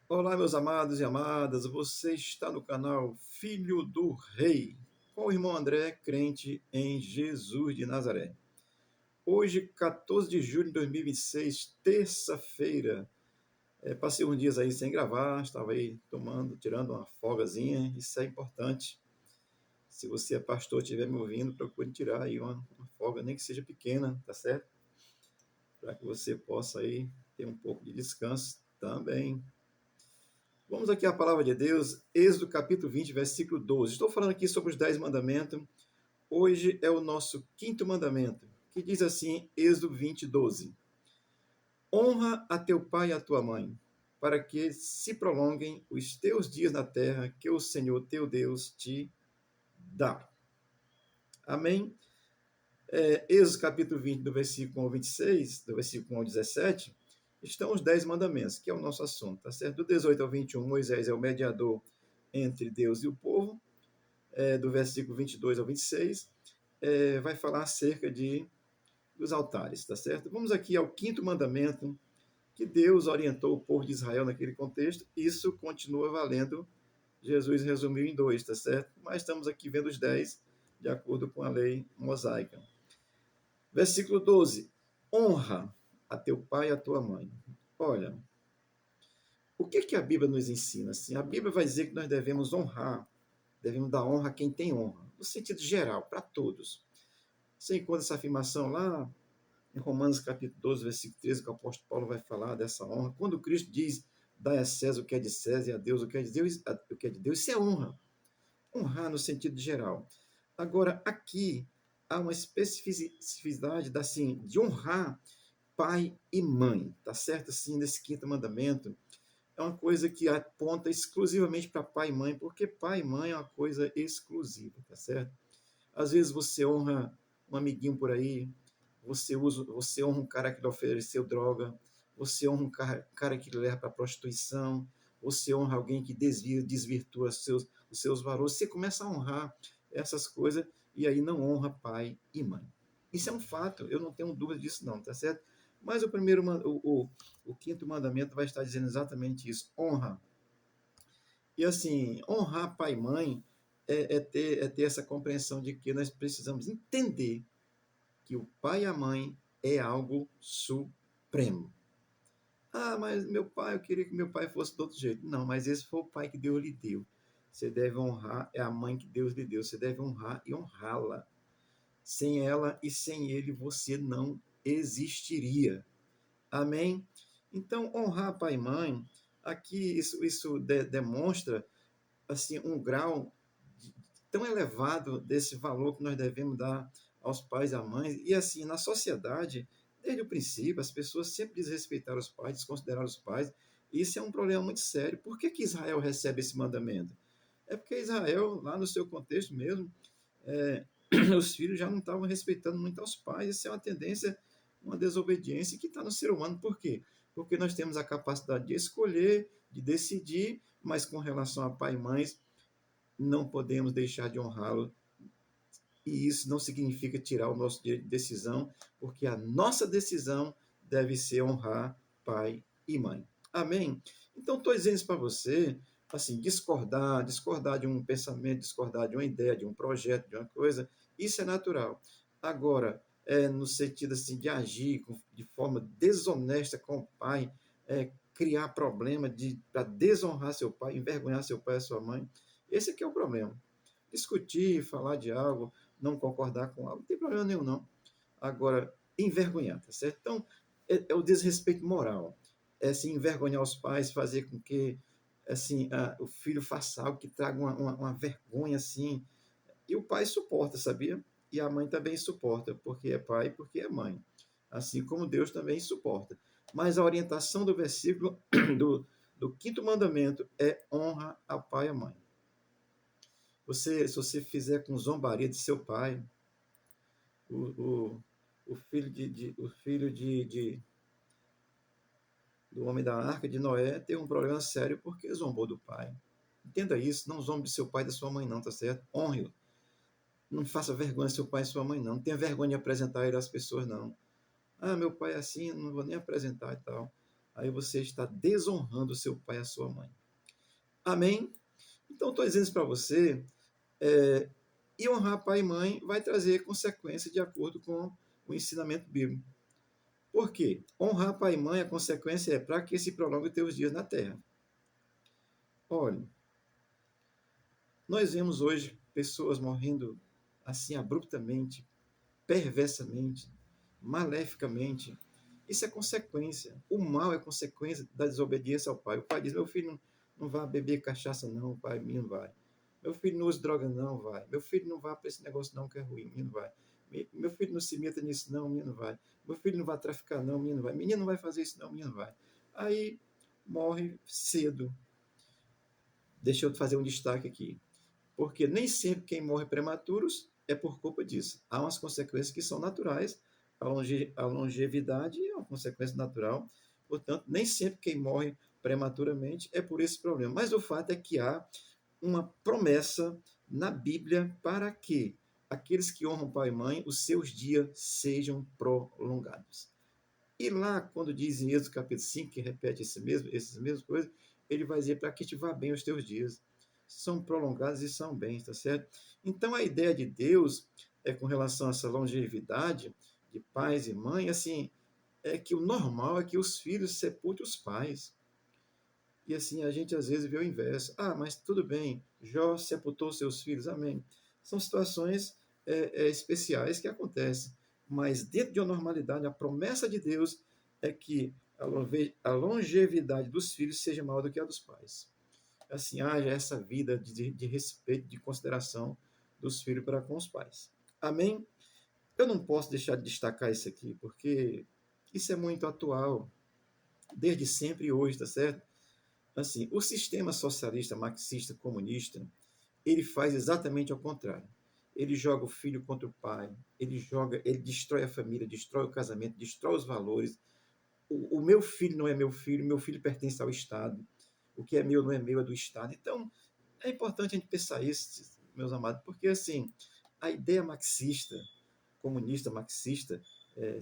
Olá, meus amados e amadas, você está no canal Filho do Rei, com o irmão André, crente em Jesus de Nazaré. Hoje, 14 de julho de 2026, terça-feira. Passei uns dias aí sem gravar, estava aí tirando uma folgazinha, isso é importante. Se você é pastor e estiver me ouvindo, procure tirar aí uma folga, nem que seja pequena, tá certo? Para que você possa aí ter um pouco de descanso também. Vamos aqui à palavra de Deus, Êxodo capítulo 20, versículo 12. Estou falando aqui sobre os 10 mandamentos. Hoje é o nosso quinto mandamento, que diz assim, Êxodo 20, 12. Honra a teu pai e a tua mãe, para que se prolonguem os teus dias na terra que o Senhor teu Deus te dá. Amém? Êxodo capítulo 20, do versículo 1 ao 26, do versículo 1 ao 17, estão os 10 mandamentos, que é o nosso assunto, tá certo? Do 18 ao 21, Moisés é o mediador entre Deus e o povo. Do versículo 22 ao 26, vai falar acerca dos altares, tá certo? Vamos aqui ao quinto mandamento, que Deus orientou o povo de Israel naquele contexto. Isso continua valendo, Jesus resumiu em dois, tá certo? Mas estamos aqui vendo os 10, de acordo com a lei mosaica. Versículo 12, honra a teu pai e a tua mãe. Olha, o que a Bíblia nos ensina? Assim, a Bíblia vai dizer que nós devemos dar honra a quem tem honra, no sentido geral, para todos. Você encontra essa afirmação lá em Romanos capítulo 12, versículo 13, que o apóstolo Paulo vai falar dessa honra. Quando Cristo diz, dá a César o que é de César e a Deus o que é de Deus, isso é honra. Honrar no sentido geral. Agora, aqui há uma especificidade assim, de honrar pai e mãe, tá certo? Assim, nesse quinto mandamento, é uma coisa que aponta exclusivamente para pai e mãe, porque pai e mãe é uma coisa exclusiva, tá certo? Às vezes você honra um amiguinho por aí, você honra um cara que lhe ofereceu droga, você honra um cara que lhe leva para a prostituição, você honra alguém que desvirtua os seus valores, você começa a honrar essas coisas e aí não honra pai e mãe. Isso é um fato, eu não tenho dúvida disso não, tá certo? Mas o quinto mandamento vai estar dizendo exatamente isso, honra. E assim, honrar pai e mãe é ter essa compreensão de que nós precisamos entender que o pai e a mãe é algo supremo. Ah, mas meu pai, eu queria que meu pai fosse do outro jeito. Não, mas esse foi o pai que Deus lhe deu. Você deve honrar, é a mãe que Deus lhe deu. Você deve honrar e honrá-la. Sem ela e sem ele você não existiria. Amém? Então, honrar pai e mãe, aqui isso demonstra assim um grau tão elevado desse valor que nós devemos dar aos pais e às mães. E assim, na sociedade, desde o princípio, as pessoas sempre desrespeitaram os pais, desconsideraram os pais. Isso é um problema muito sério. Por que Israel recebe esse mandamento? É porque Israel, lá no seu contexto mesmo, é, os filhos já não estavam respeitando muito aos pais. Isso é uma tendência, uma desobediência que está no ser humano. Por quê? Porque nós temos a capacidade de escolher, de decidir, mas com relação a pai e mães, não podemos deixar de honrá-lo. E isso não significa tirar o nosso direito de decisão, porque a nossa decisão deve ser honrar pai e mãe. Amém? Então, estou dizendo isso para você, assim, discordar de um pensamento, discordar de uma ideia, de um projeto, de uma coisa, isso é natural. Agora, no sentido assim, de agir de forma desonesta com o pai, criar problema para desonrar seu pai, envergonhar seu pai e sua mãe, esse aqui é o problema. Discutir, falar de algo, não concordar com algo, não tem problema nenhum, não. Agora, envergonhar, tá certo? Então, é o desrespeito moral. É assim, envergonhar os pais, fazer com que assim, o filho faça algo que traga uma vergonha, assim. E o pai suporta, sabia? E a mãe também suporta, porque é pai e porque é mãe. Assim como Deus também suporta. Mas a orientação do versículo do quinto mandamento é honra ao pai e à mãe. Se você fizer com zombaria de seu pai, o, o filho do homem da arca de Noé teve um problema sério porque zombou do pai. Entenda isso, não zombe do seu pai e da sua mãe, não, tá certo? Honre-o. Não faça vergonha do seu pai e sua mãe, não. Não tenha vergonha de apresentar ele às pessoas, não. Ah, meu pai é assim, não vou nem apresentar e tal. aí você está desonrando o seu pai e a sua mãe. Amém? Então, estou dizendo isso para você, é, e honrar pai e mãe vai trazer consequência de acordo com o ensinamento bíblico. Por quê? Honrar pai e mãe, a consequência é para que se prolongue os teus dias na terra. Olha, nós vemos hoje pessoas morrendo assim abruptamente, perversamente, maleficamente. Isso é consequência. O mal é consequência da desobediência ao pai. O pai diz: meu filho não vai beber cachaça, não, o pai, menino vai. Meu filho não usa droga, não, vai. Meu filho não vai para esse negócio, não, que é ruim, menino vai. Meu filho não se meta nisso, não, menino vai. Meu filho não vai traficar, não, menino vai. Menino não vai fazer isso, não, menino vai. Aí morre cedo. Deixa eu fazer um destaque aqui. Porque nem sempre quem morre prematuros é por culpa disso. Há umas consequências que são naturais. A longevidade é uma consequência natural. Portanto, nem sempre quem morre prematuramente é por esse problema. Mas o fato é que há uma promessa na Bíblia para que aqueles que honram pai e mãe, os seus dias sejam prolongados. E lá, quando diz em Êxodo capítulo 5, que repete essas mesmas coisas, ele vai dizer para que te vá bem os teus dias. São prolongados e são bens, tá certo? Então, a ideia de Deus é com relação a essa longevidade de pais e mães, assim, é que o normal é que os filhos sepultem os pais. E assim, a gente às vezes vê o inverso. Ah, mas tudo bem, Jó sepultou seus filhos, amém. São situações especiais que acontecem. Mas dentro de uma normalidade, a promessa de Deus é que a longevidade dos filhos seja maior do que a dos pais. Assim, haja essa vida de respeito, de consideração dos filhos para com os pais. Amém? Eu não posso deixar de destacar isso aqui, porque isso é muito atual, desde sempre e hoje, tá certo? Assim, o sistema socialista, marxista, comunista, ele faz exatamente ao contrário. Ele joga o filho contra o pai, ele destrói a família, destrói o casamento, destrói os valores. O meu filho não é meu filho pertence ao Estado. O que é meu não é meu, é do Estado. Então, é importante a gente pensar isso, meus amados, porque assim, a ideia marxista, comunista, marxista,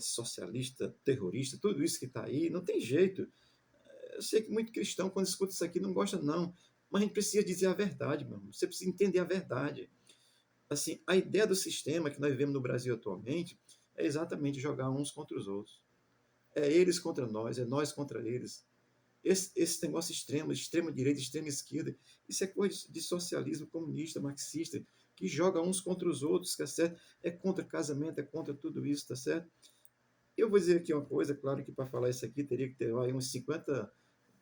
socialista, terrorista, tudo isso que está aí, não tem jeito. Eu sei que muito cristão, quando escuta isso aqui, não gosta, não. Mas a gente precisa dizer a verdade, meu irmão. Você precisa entender a verdade. Assim, a ideia do sistema que nós vivemos no Brasil atualmente é exatamente jogar uns contra os outros. É eles contra nós, é nós contra eles. Esse negócio extremo, extrema direita, extrema esquerda, isso é coisa de socialismo comunista, marxista, que joga uns contra os outros, tá certo? É contra casamento, é contra tudo isso, tá certo? Eu vou dizer aqui uma coisa, claro que para falar isso aqui teria que ter aí uns 50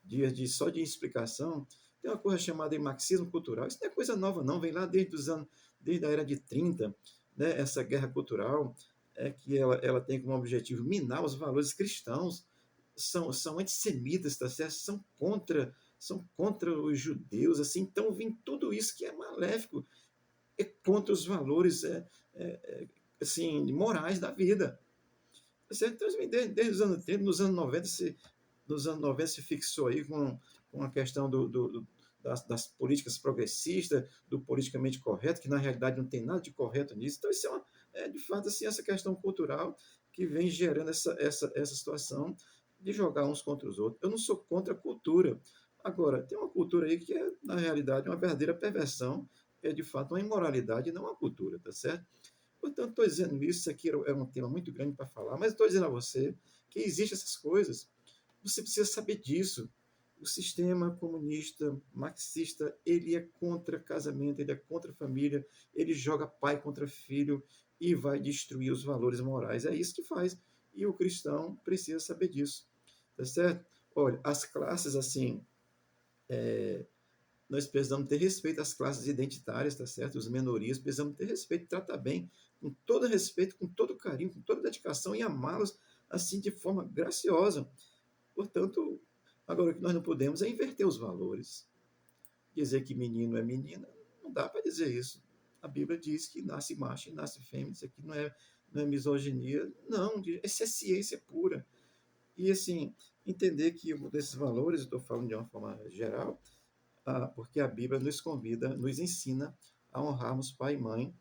dias só de explicação. Tem uma coisa chamada de marxismo cultural. Isso não é coisa nova, não. Vem lá desde a era de 30, né? Essa guerra cultural que ela tem como objetivo minar os valores cristãos. São antissemitas, tá certo? São contra os judeus, assim. Então vem tudo isso que é maléfico, é contra os valores assim, morais da vida. Tá certo? Então, desde os anos 30, nos anos 90 se fixou aí com a questão das políticas progressistas, do politicamente correto, que na realidade não tem nada de correto nisso. Então, isso de fato assim, essa questão cultural que vem gerando essa situação de jogar uns contra os outros. Eu não sou contra a cultura. Agora, tem uma cultura aí que é, na realidade, uma verdadeira perversão, é de fato uma imoralidade e não uma cultura, tá certo? Portanto, estou dizendo isso aqui é um tema muito grande para falar, mas estou dizendo a você que existem essas coisas. Você precisa saber disso. O sistema comunista, marxista, ele é contra casamento, ele é contra família, ele joga pai contra filho e vai destruir os valores morais. É isso que faz. E o cristão precisa saber disso. Tá certo? Olha, as classes, assim, nós precisamos ter respeito às classes identitárias, tá certo? Os minorias, precisamos ter respeito, tratar bem, com todo respeito, com todo carinho, com toda dedicação e amá-los assim de forma graciosa. Portanto, agora o que nós não podemos é inverter os valores. Dizer que menino é menina, não dá para dizer isso. A Bíblia diz que nasce macho e nasce fêmea, isso aqui não é misoginia, não, isso é ciência pura. E assim, entender que desses valores, eu estou falando de uma forma geral, porque a Bíblia nos convida, nos ensina a honrarmos pai e mãe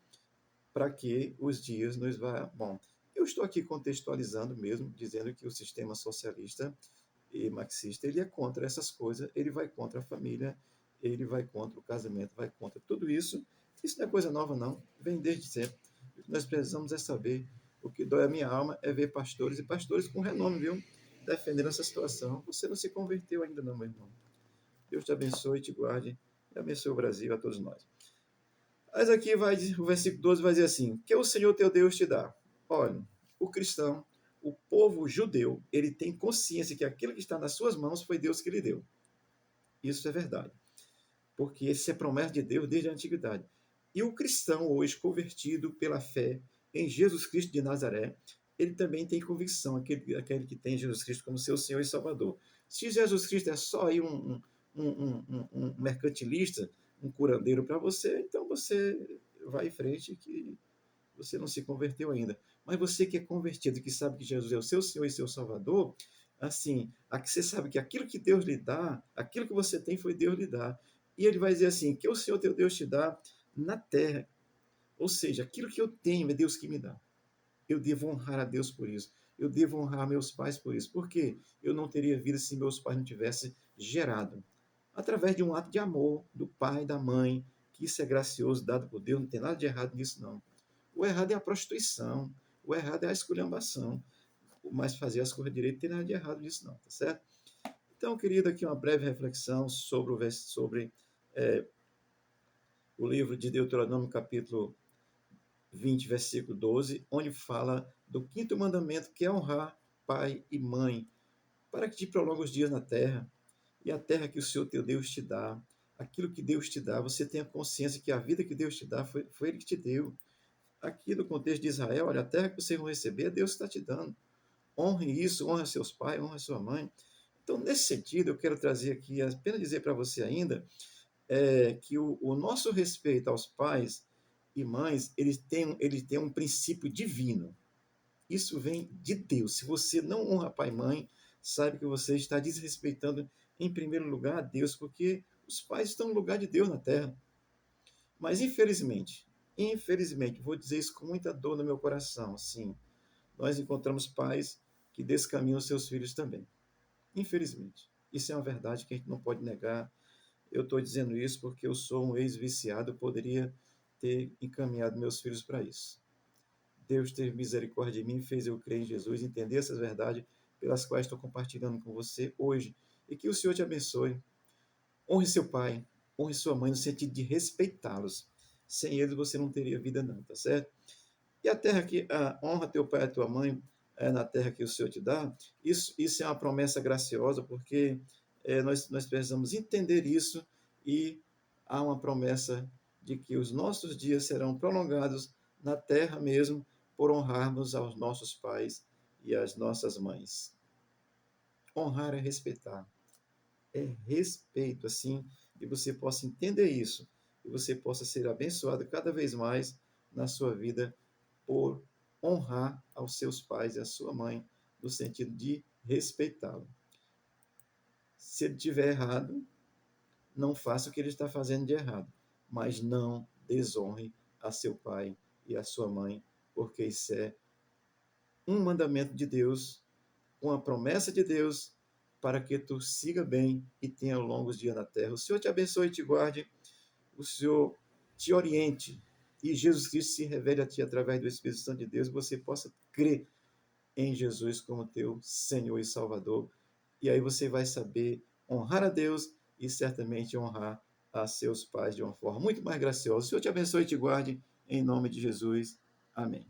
para que os dias nos vá. Bom, eu estou aqui contextualizando mesmo, dizendo que o sistema socialista e marxista, ele é contra essas coisas, ele vai contra a família, ele vai contra o casamento, vai contra tudo isso. Isso não é coisa nova, não. Vem desde sempre. O que nós precisamos é saber. O que dói a minha alma é ver pastores e pastores com renome, viu? Defendendo essa situação. Você não se converteu ainda, não, meu irmão. Deus te abençoe e te guarde. E abençoe o Brasil, a todos nós. Mas aqui vai, o versículo 12 vai dizer assim: que o Senhor teu Deus te dá. Olha, o cristão, o povo judeu, ele tem consciência que aquilo que está nas suas mãos foi Deus que lhe deu. Isso é verdade. Porque essa é promessa de Deus desde a antiguidade. E o cristão, hoje, convertido pela fé em Jesus Cristo de Nazaré, ele também tem convicção, aquele que tem Jesus Cristo como seu Senhor e Salvador. Se Jesus Cristo é só aí um mercantilista, um curandeiro para você, então você vai em frente que você não se converteu ainda. Mas você que é convertido, que sabe que Jesus é o seu Senhor e seu Salvador, assim, aqui você sabe que aquilo que Deus lhe dá, aquilo que você tem foi Deus lhe dá. E ele vai dizer assim, que o Senhor teu Deus te dá na terra. Ou seja, aquilo que eu tenho é Deus que me dá. Eu devo honrar a Deus por isso. Eu devo honrar meus pais por isso. Por quê? Eu não teria vida se meus pais não tivessem gerado. Através de um ato de amor do pai, da mãe, que isso é gracioso, dado por Deus, não tem nada de errado nisso, não. O errado é a prostituição, o errado é a esculhambação. Mas fazer as coisas direito não tem nada de errado nisso, não, tá certo? Então, querido, aqui uma breve reflexão sobre o livro de Deuteronômio, capítulo 20, versículo 12, onde fala do quinto mandamento, que é honrar pai e mãe, para que te prolongue os dias na terra, e a terra que o Senhor teu Deus te dá, aquilo que Deus te dá, você tenha consciência que a vida que Deus te dá foi Ele que te deu. Aqui no contexto de Israel, olha, a terra que vocês vão receber, Deus está te dando. Honre isso, honre seus pais, honre sua mãe. Então, nesse sentido, eu quero trazer aqui, apenas dizer para você ainda, que o nosso respeito aos pais e mães, eles têm um princípio divino. Isso vem de Deus. Se você não honra pai e mãe, saiba que você está desrespeitando, em primeiro lugar, a Deus, porque os pais estão no lugar de Deus na terra. Mas, infelizmente, vou dizer isso com muita dor no meu coração, sim, nós encontramos pais que descaminham seus filhos também. Infelizmente. Isso é uma verdade que a gente não pode negar. Eu estou dizendo isso porque eu sou um ex-viciado, eu poderia ter encaminhado meus filhos para isso. Deus teve misericórdia de mim, fez eu crer em Jesus, entender essas verdades pelas quais estou compartilhando com você hoje. E que o Senhor te abençoe. Honre seu pai, honre sua mãe, no sentido de respeitá-los. Sem eles você não teria vida, não, tá certo? E a terra que honra teu pai e tua mãe na terra que o Senhor te dá, isso é uma promessa graciosa, porque nós precisamos entender isso e há uma promessa de que os nossos dias serão prolongados na terra mesmo por honrarmos aos nossos pais e às nossas mães. Honrar é respeitar, é respeito, assim, e você possa entender isso, e você possa ser abençoado cada vez mais na sua vida por honrar aos seus pais e à sua mãe, no sentido de respeitá-lo. Se ele estiver errado, não faça o que ele está fazendo de errado, mas não desonre a seu pai e a sua mãe, porque isso é um mandamento de Deus, uma promessa de Deus, para que tu siga bem e tenha longos dias na terra. O Senhor te abençoe e te guarde, o Senhor te oriente e Jesus Cristo se revele a ti através do Espírito Santo de Deus, e você possa crer em Jesus como teu Senhor e Salvador. E aí você vai saber honrar a Deus e certamente honrar a seus pais de uma forma muito mais graciosa. O Senhor te abençoe e te guarde, em nome de Jesus. Amém.